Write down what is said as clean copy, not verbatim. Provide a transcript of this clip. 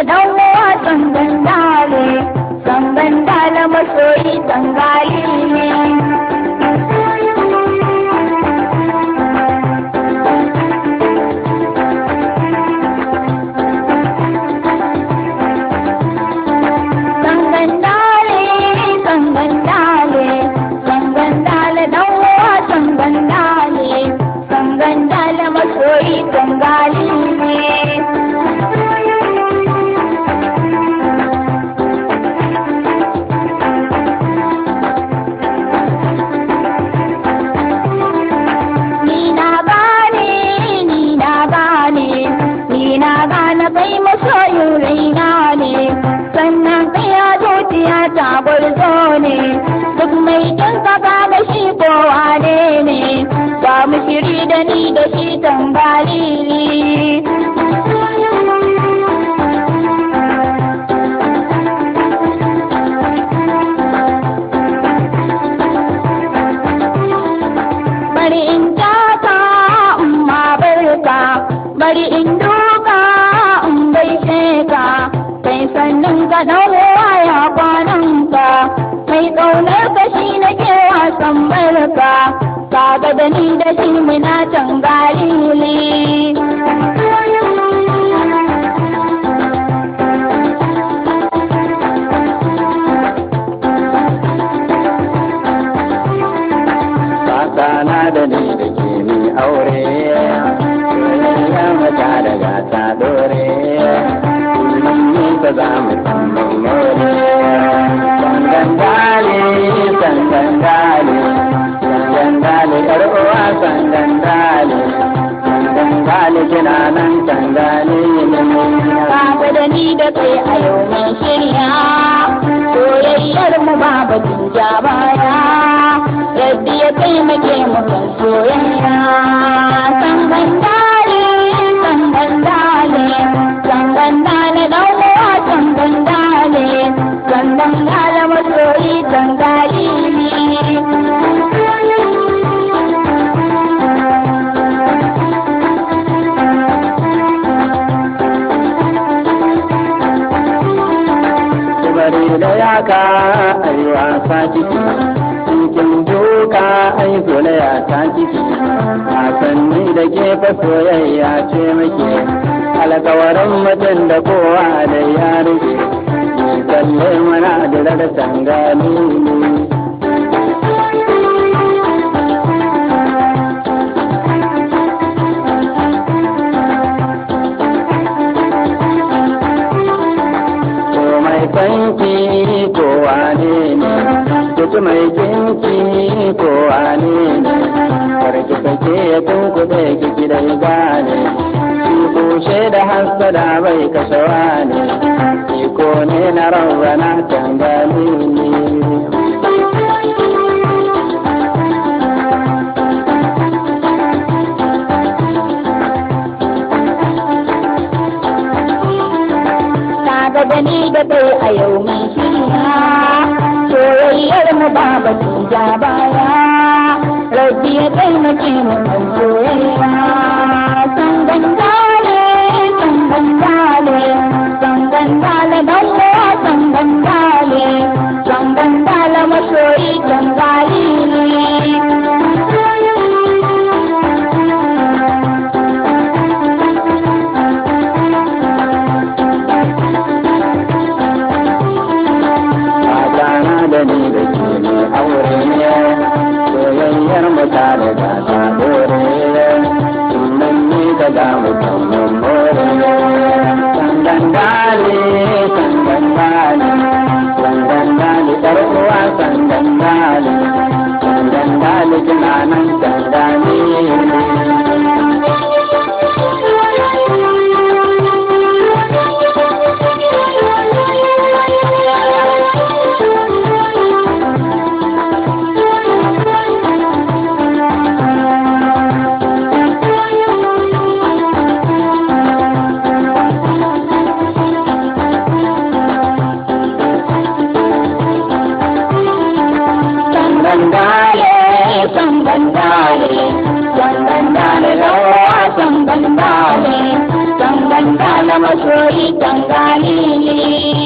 dale dan uwa sangan dale masoyi tangali ne. Shiri da ni da shi tangali. Bari in taka umma barka, bari in duka in gaishe ka, kai sannin ka dan waya kwanan ka, mai ƙaunar ka shi nake wasan barka. Kaga da ni da shi muna tangali. Sakana da ni da ke mi aure, soyayya mata da gata dore, ni ta za mu tamman more. Sangandali, uwa sangandali kina nan tangali ne. Kaga da ni da kai a yau mun shirya, soyayyar mu ba batun ja baya, yadda ya taimake mu kan soyayya. Sangandali dan uwa sangandali masoyi tangali ne. Da yaka ai wasa ciki, cikin duka ai zolaya ta ciki, wasanni da gefe soyayya ce muke, alkawarin mutum da kowa da ya rike, ni tsalle mana da tangali. Sanki ko wane ne, duk mai kinki ko wane ne, karki sake ya tunkuɗe ki gidan gane, ki kushe da hasada bai kashewa ne, iko ne na rabbana tangali ne. Da ni da kai a yau mun shirya, soyayyar mu ba batun ja baya, rabbi ya taimake mu kan soyayya. Sangandale dan uwa sangandale masoyi tangali ne. Soyayyar mu ta da ta dore, sunan ni ka ga mutum masoyi tangali